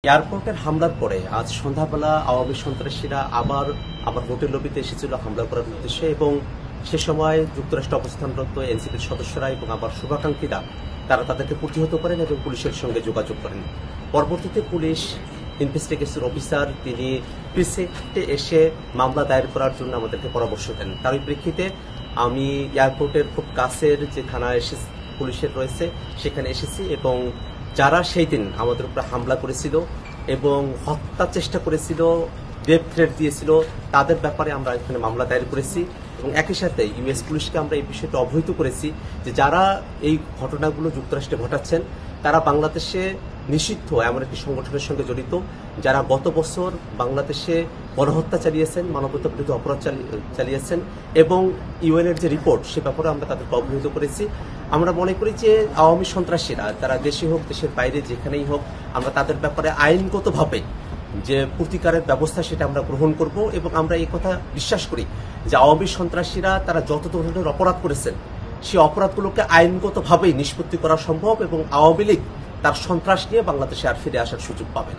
এয়ারপোর্টের হামলার পরে আজ সন্ধ্যাবেলা আওয়ামী সন্ত্রাসীরা আবার আমার হোটেল লবিতে এসেছিল হামলা করার উদ্দেশ্যে এবং সে সময় যুক্তরাষ্ট্রে অবস্থানরত এনসিপির সদস্যরা এবং আমার শুভাকাঙ্ক্ষীরা তারা তাদেরকে প্রতিহত করেন এবং পুলিশের সঙ্গে যোগাযোগ করেন। পরবর্তীতে পুলিশ ইনভেস্টিগেশন অফিসার তিনি প্রিসেক্টে এসে মামলা দায়ের করার জন্য আমাদেরকে পরামর্শ দেন। তারই প্রেক্ষিতে আমি এয়ারপোর্টের খুব কাছের যে থানা পুলিশের রয়েছে সেখানে এসেছি এবং যারা সেই দিন আমাদের উপরে হামলা করেছিল এবং হত্যার চেষ্টা করেছিল, রেপ থ্রেট দিয়েছিল, তাদের ব্যাপারে আমরা এখানে মামলা দায়ের করেছি এবং একই সাথে ইউএস পুলিশকে আমরা এই বিষয়টা অবহিত করেছি যে যারা এই ঘটনাগুলো যুক্তরাষ্ট্রে ঘটাচ্ছেন তারা বাংলাদেশে নিষিদ্ধ এমন একটি সংগঠনের সঙ্গে জড়িত, যারা গত বছর বাংলাদেশে গণহত্যা চালিয়েছেন, মানবতা বিরোধী অপরাধ চালিয়েছেন এবং ইউএনের যে রিপোর্ট সে ব্যাপারে আমরা তাদেরকে অবহিত করেছি। আমরা মনে করি যে আওয়ামী সন্ত্রাসীরা তারা দেশে হোক দেশের বাইরে যেখানেই হোক আমরা তাদের ব্যাপারে আইনগতভাবে যে প্রতিকারের ব্যবস্থা সেটা আমরা গ্রহণ করব এবং আমরা এই কথা বিশ্বাস করি যে আওয়ামী সন্ত্রাসীরা তারা যত ধরনের অপরাধ করেছেন সেই অপরাধগুলোকে আইনগতভাবেই নিষ্পত্তি করা সম্ভব এবং আওয়ামী লীগ তার সন্ত্রাস নিয়ে বাংলাদেশে আর ফিরে আসার সুযোগ পাবে না।